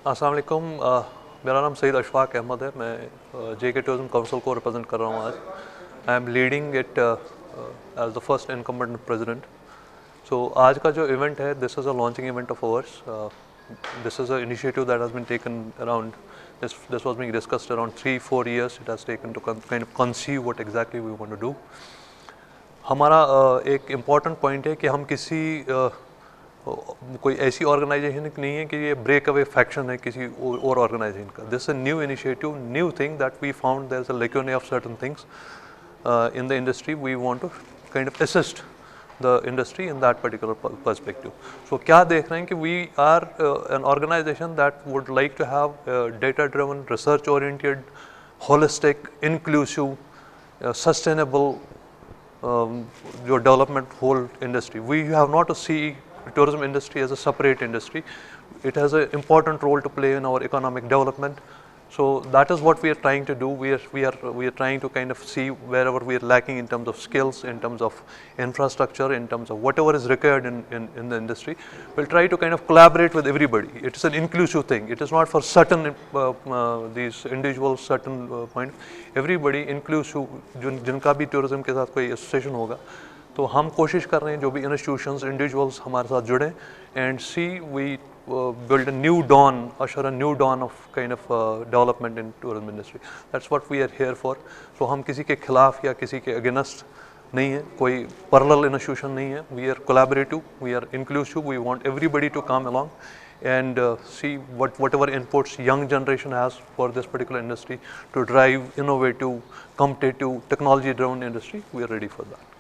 अस्सलाम वालेकुम। मेरा नाम सईद अशफाक अहमद है। मैं जेके टूरिज्म काउंसिल को रिप्रेजेंट कर रहा हूँ आज। I am leading it as the first incumbent president. So आज का जो इवेंट है, this is a launching event of ours. This is a initiative that has been taken around this was being discussed around 3-4 years. It has taken to kind of conceive what exactly we want to do. हमारा एक important point है कि हम किसी कोई ऐसी organisation नहीं है कि ये ब्रेक अवे फैक्शन है किसी और ऑर्गेनाइजेशन का। This a new initiative, new thing that we found there is a lacunae of certain things in the industry. We want to kind of assist the industry in that particular perspective. So क्या देख रहे हैं कि we are an organisation that would like to have data driven, research oriented, holistic, inclusive, sustainable जो development whole industry. We have not to see tourism industry as a separate industry. It has an important role to play in our economic development. So that is what we are trying to do. We are trying to kind of see wherever we are lacking in terms of skills, in terms of infrastructure, in terms of whatever is required in the industry. We'll try to kind of collaborate with everybody. It is an inclusive thing. It is not for certain these individuals, certain point. Everybody inclusive. जिनका भी tourism के साथ कोई association होगा, तो हम कोशिश कर रहे हैं जो भी इंस्टीट्यूशंस, इंडिविजुअल्स हमारे साथ जुड़ें and see we build a new dawn, usher a new dawn of kind of development in tourism industry. That's what we are here for. So हम किसी के खिलाफ या किसी के अगेंस्ट नहीं है, कोई पैरेलल इंस्टीट्यूशन नहीं है. We are collaborative, we are inclusive, we want everybody to come along and see whatever inputs young generation has for this particular industry to drive innovative, competitive, technology driven industry. We are ready for that.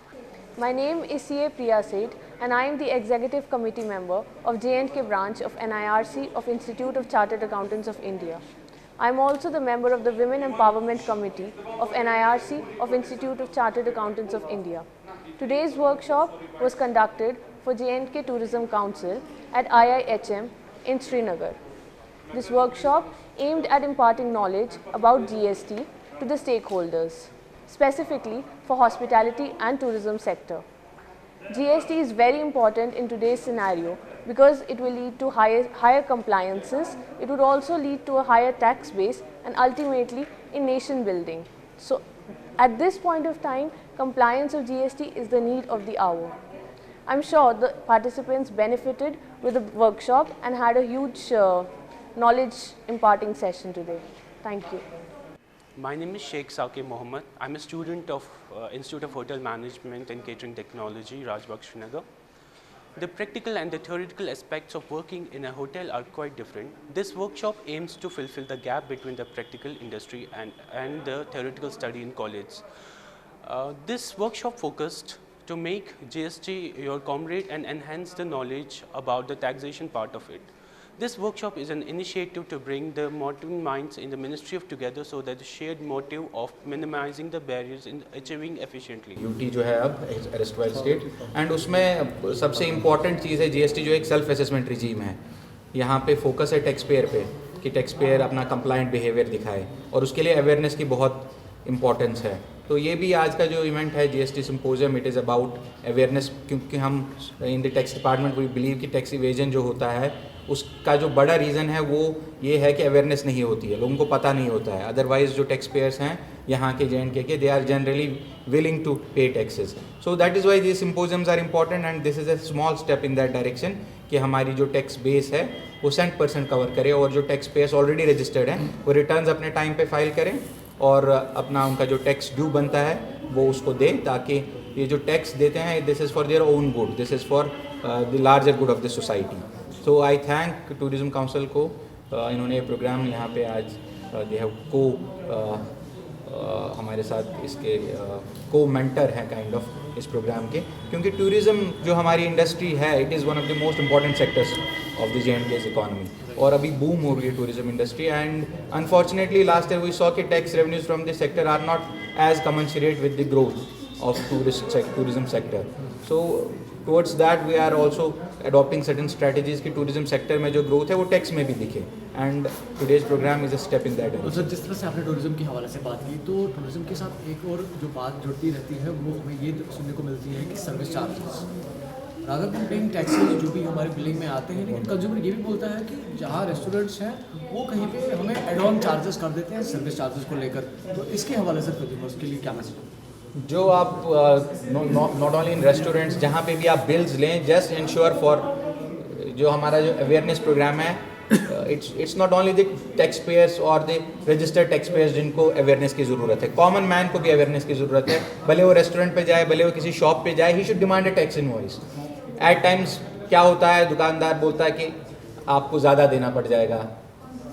My name is CA Priya Seth and I am the Executive Committee member of J&K branch of NIRC of Institute of Chartered Accountants of India. I am also the member of the Women Empowerment Committee of NIRC of Institute of Chartered Accountants of India. Today's workshop was conducted for J&K Tourism Council at IIHM in Srinagar. This workshop aimed at imparting knowledge about GST to the stakeholders, specifically for hospitality and tourism sector. GST is very important in today's scenario because it will lead to higher compliances, it would also lead to a higher tax base and ultimately in nation building. So at this point of time, compliance of GST is the need of the hour. I'm sure the participants benefited with the workshop and had a huge knowledge imparting session today. Thank you. My name is Sheikh Saqib Mohammed. I'm a student of Institute of Hotel Management and Catering Technology, Rajbagh, Srinagar. The practical and the theoretical aspects of working in a hotel are quite different. This workshop aims to fulfill the gap between the practical industry and the theoretical study in college. This workshop focused to make GST your comrade and enhance the knowledge about the taxation part of it. This workshop is an initiative to bring the modern minds in the Ministry of together so that the shared motive of minimizing the barriers in achieving efficiently. UT जो है अब एरस्टवाइल state and उसमें सबसे important चीज़ है GST जो एक self assessment regime है. यहाँ पे फोकस है टैक्स पेयर पे कि टैक्स पेयर अपना कंप्लाइंट बिहेवियर दिखाए और उसके लिए अवेयरनेस की बहुत इम्पॉर्टेंस है. तो ये भी आज का जो इवेंट है GST symposium, it is about awareness, क्योंकि हम in the tax department we believe कि टैक्स इवेजन जो होता है उसका जो बड़ा रीज़न है वो ये है कि अवेयरनेस नहीं होती है, लोगों को पता नहीं होता है. अदरवाइज़ जो टैक्स पेयर्स हैं यहाँ के J&K के, they are generally willing to pay taxes. So that is why this symposiums are important and this is a small step in that direction कि हमारी जो टैक्स बेस है वो 100% कवर करे और जो टैक्स पेयर्स ऑलरेडी रजिस्टर्ड हैं वो रिटर्न्स अपने टाइम पे फाइल करें और अपना उनका जो टैक्स ड्यू बनता है वो उसको दें, ताकि ये जो टैक्स देते हैं this is for their own good, this is for the larger good of the society. So I thank tourism council को. इन्होंने ये प्रोग्राम यहाँ पे आज दे हैव को हमारे साथ इसके को मेंटर हैं काइंड ऑफ इस प्रोग्राम के, क्योंकि टूरिज़्म जो हमारी इंडस्ट्री है it is one of the most important sectors of the J&K's economy और अभी बूम हो रही है tourism industry. And unfortunately last year we saw कि tax revenues from this sector are not as commensurate with the growth of tourism sector. So towards that we are also adopting certain strategies कि tourism sector में जो growth है वो tax में भी दिखे. And today's programme is a step in that. तो sir, जिस तरह से आपने टूरिज्म के हवाले से बात की, तो टूरिज्म के साथ एक और जो बात जुड़ती रहती है वो हमें ये सुनने को मिलती है कि service charges. Rather than paying taxes जो भी हमारे बिलिंग में आते हैं, लेकिन कंज्यूमर ये भी बोलता है कि जहाँ रेस्टोरेंट्स हैं वो कहीं पे हमें एड ऑन चार्जेस कर देते हैं सर्विस चार्जेस को लेकर। तो इसके हवाले से कंज्यूमर्स के लिए क्या मैसेज होगा? जो आप नॉट ओनली इन रेस्टोरेंट्स, जहाँ पे भी आप बिल्स लें, जस्ट इंश्योर फॉर जो हमारा जो अवेयरनेस प्रोग्राम है, it's not only the tax payers और द रजिस्टर्ड टैक्स पेयर्स जिनको अवेयरनेस की ज़रूरत है, कॉमन मैन को भी अवेयरनेस की ज़रूरत है। भले वो रेस्टोरेंट पे जाए, भले वो किसी शॉप पे जाए, he should demand a tax invoice. At times क्या होता है, दुकानदार बोलता है कि आपको ज़्यादा देना पड़ जाएगा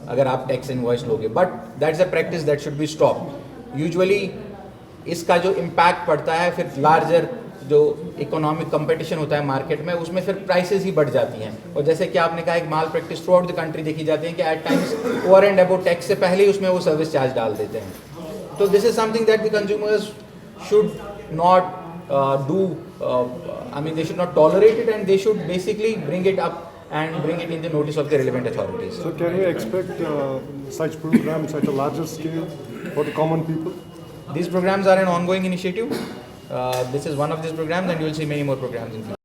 अगर आप टैक्स इनवॉइस लोगे, but that's a practice that should be stop. Usually इसका जो इम्पैक्ट पड़ता है फिर लार्जर जो इकोनॉमिक कंपटीशन होता है मार्केट में, उसमें फिर प्राइसेस ही बढ़ जाती हैं। और जैसे कि आपने कहा, एक malpractice throughout the country देखी जाती है कि at times over and about tax से पहले ही उसमें वो सर्विस चार्ज डाल देते हैं। तो this is something that the consumers should not do, I mean they should not tolerate it, and they should basically bring it up and bring it in the notice of the relevant authorities. So can we expect such programs at a larger scale for the common people? These programs are an ongoing initiative. This is one of these programs, and you will see many more programs in future.